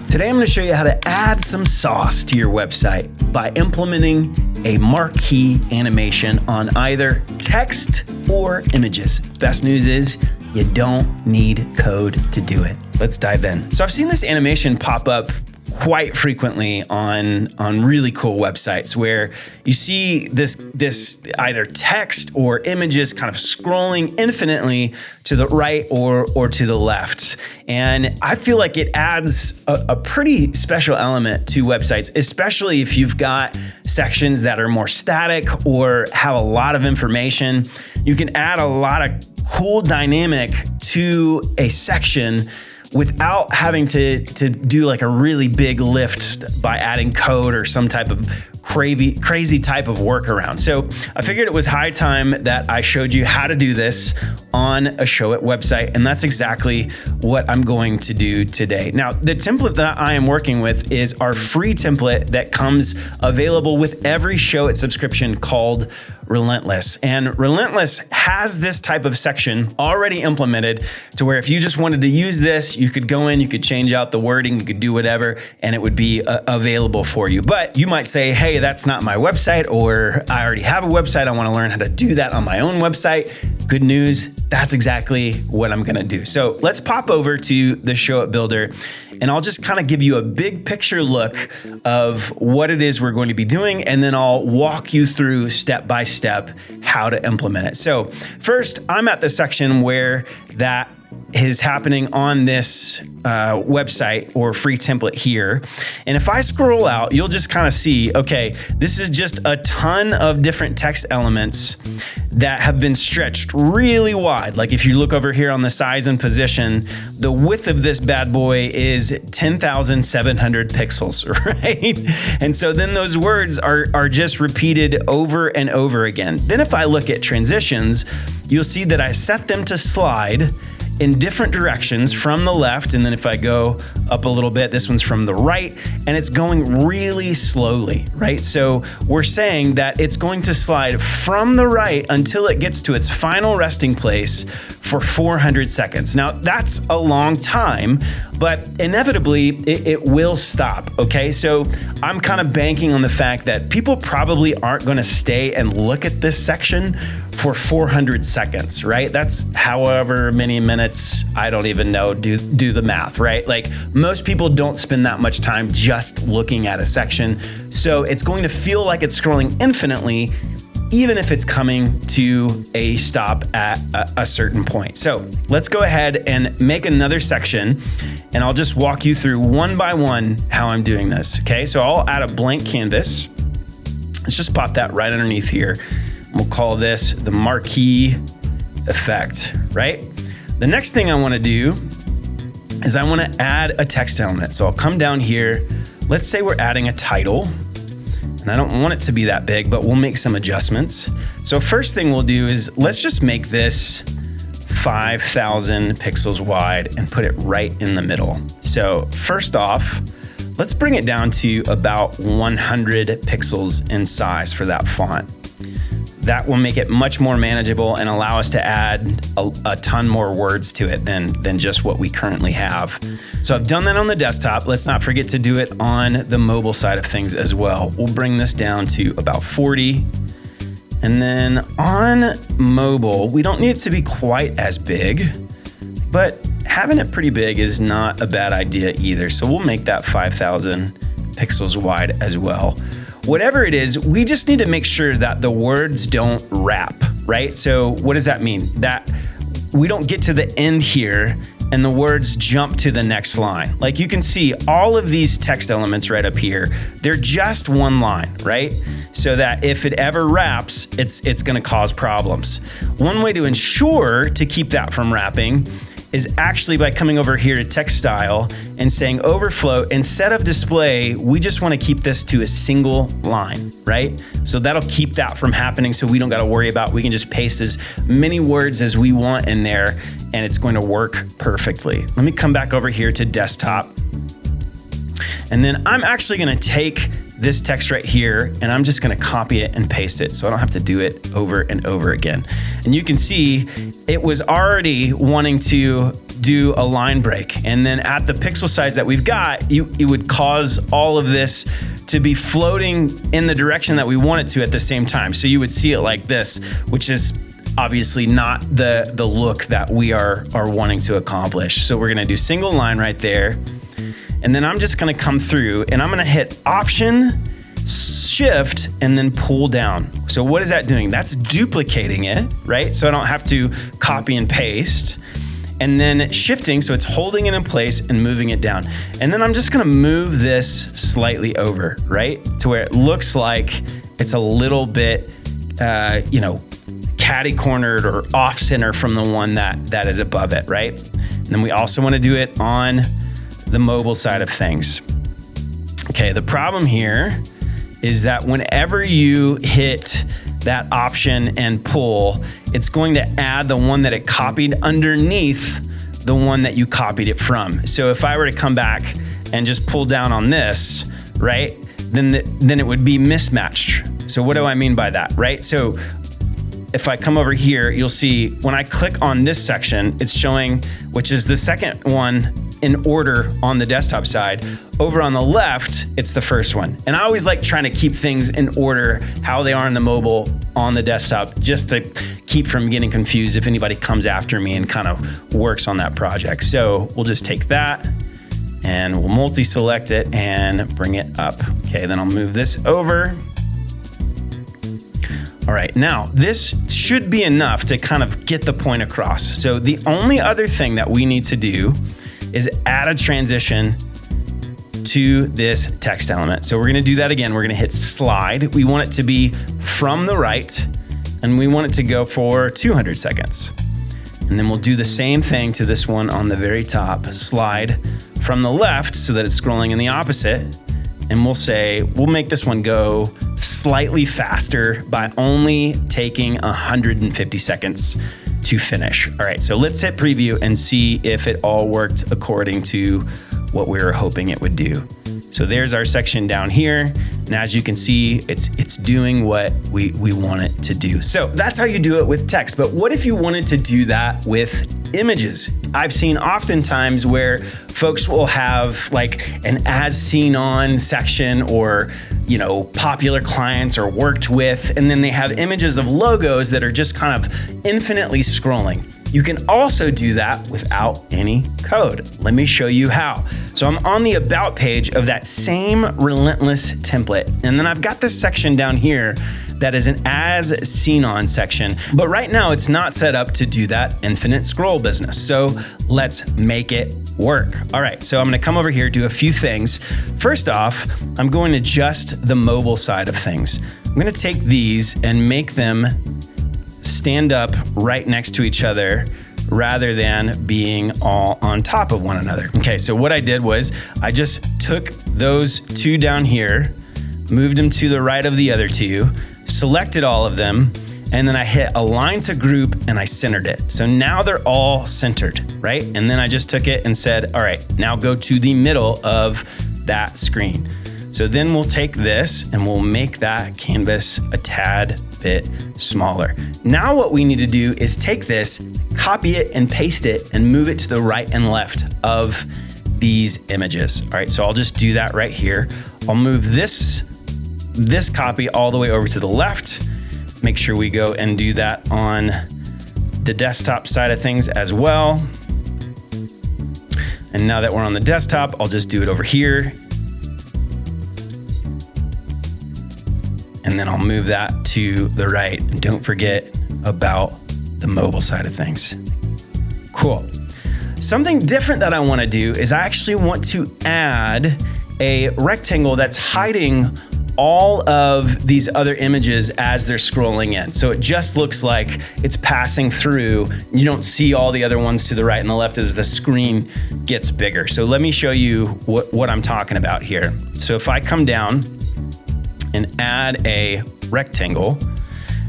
Today I'm going to show you how to add some sauce to your website by implementing a marquee animation on either text or images. Best news is you don't need code to do it. Let's dive in. So I've seen this animation pop up quite frequently on really cool websites where you see this either text or images kind of scrolling infinitely to the right or to the left. And I feel like it adds a pretty special element to websites, especially if you've got sections that are more static or have a lot of information. You can add a lot of cool dynamic to a section without having to do like a really big lift by adding code or some type of crazy type of workaround. So I figured it was high time that I showed you how to do this on a Showit website, and that's exactly what I'm going to do today. Now, the template that I am working with is our free template that comes available with every Showit subscription called Relentless. And Relentless has this type of section already implemented to where if you just wanted to use this, you could go in, you could change out the wording, you could do whatever, and it would be available for you. But you might say, hey, that's not my website, or I already have a website, I want to learn how to do that on my own website. Good news, that's exactly what I'm gonna do. So let's pop over to the Showit Builder, and I'll just kind of give you a big picture look of what it is we're going to be doing, and then I'll walk you through step by step how to implement it. So first, I'm at the section where that is happening on this website or free template here. And if I scroll out, you'll just kind of see, okay, this is just a ton of different text elements that have been stretched really wide. Like if you look over here on the size and position, the width of this bad boy is 10,700 pixels, right? And so then those words are just repeated over and over again. Then if I look at transitions, you'll see that I set them to slide in different directions from the left. And then if I go up a little bit, this one's from the right, and it's going really slowly, right? So we're saying that it's going to slide from the right until it gets to its final resting place for 400 seconds. Now that's a long time, but inevitably it will stop, okay? So I'm kind of banking on the fact that people probably aren't gonna stay and look at this section for 400 seconds, right? That's however many minutes, I don't even know, do the math, right? Like most people don't spend that much time just looking at a section. So it's going to feel like it's scrolling infinitely, even if it's coming to a stop at a certain point. So let's go ahead and make another section, and I'll just walk you through one by one how I'm doing this, okay? So I'll add a blank canvas. Let's just pop that right underneath here. We'll call this the marquee effect, right? The next thing I wanna do is I wanna add a text element. So I'll come down here. Let's say we're adding a title. And I don't want it to be that big, but we'll make some adjustments. So first thing we'll do is let's just make this 5,000 pixels wide and put it right in the middle. So first off, let's bring it down to about 100 pixels in size for that font. That will make it much more manageable and allow us to add a ton more words to it than just what we currently have. So I've done that on the desktop. Let's not forget to do it on the mobile side of things as well. We'll bring this down to about 40. And then on mobile, we don't need it to be quite as big, but having it pretty big is not a bad idea either. So we'll make that 5,000 pixels wide as well. Whatever it is, we just need to make sure that the words don't wrap, right? So what does that mean? That we don't get to the end here and the words jump to the next line. Like you can see all of these text elements right up here, they're just one line, right? So that if it ever wraps, it's gonna cause problems. One way to ensure to keep that from wrapping is actually by coming over here to text style and saying overflow. Instead of display, we just want to keep this to a single line, right? So that'll keep that from happening, so we don't got to worry about, we can just paste as many words as we want in there and it's going to work perfectly. Let me come back over here to desktop. And then I'm actually going to take this text right here and I'm just going to copy it and paste it so I don't have to do it over and over again. And you can see it was already wanting to do a line break. And then at the pixel size that we've got, it would cause all of this to be floating in the direction that we want it to at the same time. So you would see it like this, which is obviously not the look that we are wanting to accomplish. So we're gonna do single line right there. And then I'm just gonna come through and I'm gonna hit Option, Shift, and then pull down. So what is that doing? That's duplicating it, right? So I don't have to copy and paste. And then shifting, so it's holding it in place and moving it down. And then I'm just gonna move this slightly over, right? To where it looks like it's a little bit, catty cornered or off center from the one that is above it, right? And then we also wanna do it on the mobile side of things. Okay, the problem here is that whenever you hit that option and pull, it's going to add the one that it copied underneath the one that you copied it from. So if I were to come back and just pull down on this, right, then it would be mismatched. So what do I mean by that, right? So if I come over here, you'll see when I click on this section, it's showing, which is the second one in order on the desktop side. Over on the left, it's the first one. And I always like trying to keep things in order, how they are in the mobile on the desktop, just to keep from getting confused if anybody comes after me and kind of works on that project. So we'll just take that and we'll multi-select it and bring it up. Okay, then I'll move this over. All right, now this should be enough to kind of get the point across. So the only other thing that we need to do is add a transition to this text element. So we're gonna do that again. We're gonna hit slide. We want it to be from the right, and we want it to go for 200 seconds. And then we'll do the same thing to this one on the very top, slide from the left so that it's scrolling in the opposite. And we'll make this one go slightly faster by only taking 150 seconds to finish. All right, so let's hit preview and see if it all worked according to what we were hoping it would do. So there's our section down here. And as you can see, it's doing what we want it to do. So that's how you do it with text. But what if you wanted to do that with images? I've seen oftentimes where folks will have like an as seen on section or, popular clients or worked with, and then they have images of logos that are just kind of infinitely scrolling. You can also do that without any code. Let me show you how. So I'm on the About page of that same Relentless template. And then I've got this section down here that is an as seen on section. But right now it's not set up to do that infinite scroll business. So let's make it work. All right, so I'm gonna come over here, do a few things. First off, I'm going to adjust the mobile side of things. I'm gonna take these and make them stand up right next to each other rather than being all on top of one another. Okay, so what I did was I just took those two down here, moved them to the right of the other two, selected all of them, and then I hit align to group and I centered it. So now they're all centered, right? And then I just took it and said, all right, now go to the middle of that screen. So then we'll take this and we'll make that canvas a tad bit smaller. Now what we need to do is take this, copy it and paste it and move it to the right and left of these images. All right, so I'll just do that right here. I'll move this copy all the way over to the left. Make sure we go and do that on the desktop side of things as well. And now that we're on the desktop, I'll just do it over here. And then I'll move that to the right. And don't forget about the mobile side of things. Cool. Something different that I want to do is I actually want to add a rectangle that's hiding all of these other images as they're scrolling in. So it just looks like it's passing through. You don't see all the other ones to the right and the left as the screen gets bigger. So let me show you what I'm talking about here. So if I come down and add a rectangle,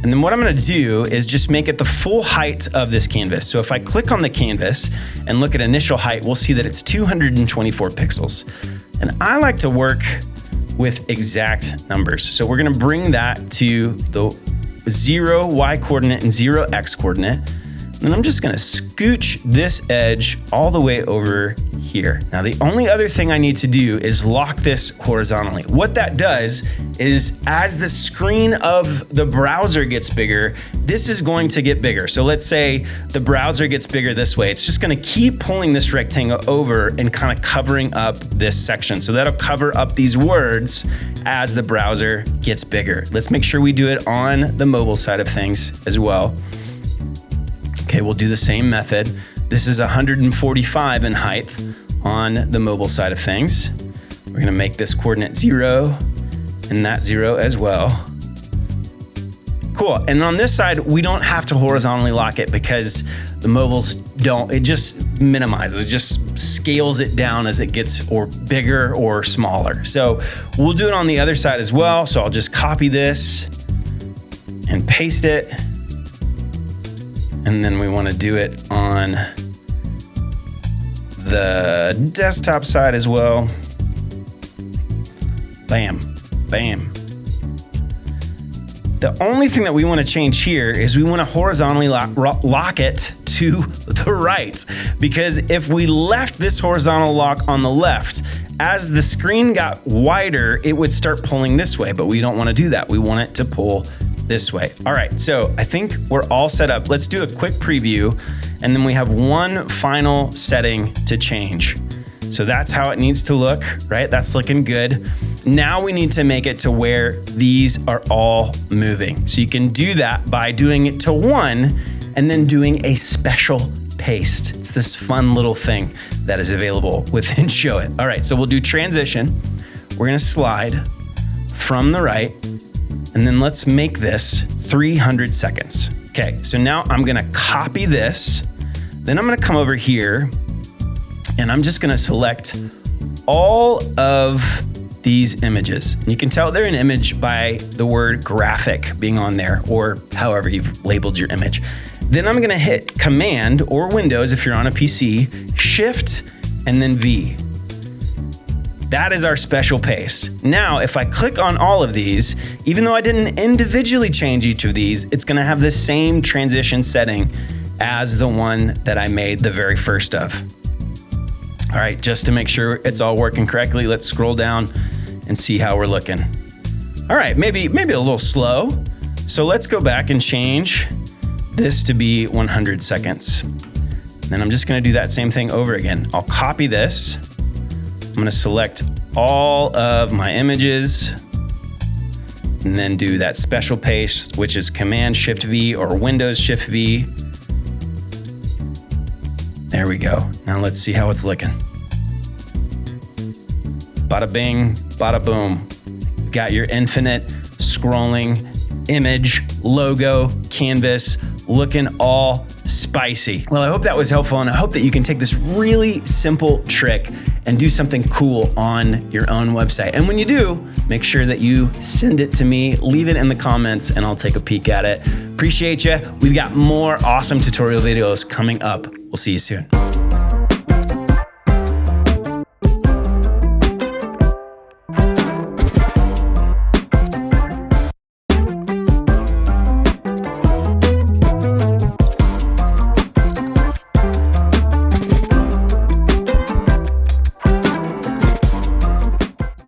and then what I'm gonna do is just make it the full height of this canvas. So if I click on the canvas and look at initial height, we'll see that it's 224 pixels. And I like to work with exact numbers. So we're gonna bring that to the 0 Y coordinate and 0 X coordinate. And I'm just gonna scooch this edge all the way over here. Now, the only other thing I need to do is lock this horizontally. What that does is as the screen of the browser gets bigger, this is going to get bigger. So let's say the browser gets bigger this way. It's just gonna keep pulling this rectangle over and kind of covering up this section. So that'll cover up these words as the browser gets bigger. Let's make sure we do it on the mobile side of things as well. Okay, we'll do the same method. This is 145 in height on the mobile side of things. We're gonna make this coordinate 0 and that 0 as well. Cool, and on this side, we don't have to horizontally lock it because the mobiles don't, it just minimizes, it just scales it down as it gets or bigger or smaller. So we'll do it on the other side as well. So I'll just copy this and paste it. And then we want to do it on the desktop side as well. Bam, bam. The only thing that we want to change here is we want to horizontally lock it to the right, because if we left this horizontal lock on the left, as the screen got wider, it would start pulling this way, but we don't want to do that. We want it to pull this way. All right, so I think we're all set up. Let's do a quick preview, and then we have one final setting to change. So that's how it needs to look, right? That's looking good. Now we need to make it to where these are all moving. So you can do that by doing it to 1 and then doing a special paste. It's this fun little thing that is available within Showit. All right, so we'll do transition. We're gonna slide from the right, and then let's make this 300 seconds. Okay, so now I'm gonna copy this, then I'm gonna come over here, and I'm just gonna select all of these images. And you can tell they're an image by the word graphic being on there, or however you've labeled your image. Then I'm gonna hit Command or Windows if you're on a PC, Shift, and then V. That is our special paste. Now, if I click on all of these, even though I didn't individually change each of these, it's gonna have the same transition setting as the one that I made the very first of. All right, just to make sure it's all working correctly, let's scroll down and see how we're looking. All right, maybe a little slow. So let's go back and change this to be 100 seconds. Then I'm just gonna do that same thing over again. I'll copy this. I'm gonna select all of my images and then do that special paste, which is Command Shift V or Windows Shift V. There we go. Now let's see how it's looking. Bada bing, bada boom. Got your infinite scrolling image, logo, canvas, looking all spicy. Well, I hope that was helpful, and I hope that you can take this really simple trick and do something cool on your own website. And when you do, make sure that you send it to me, leave it in the comments, and I'll take a peek at it. Appreciate you. We've got more awesome tutorial videos coming up. We'll see you soon.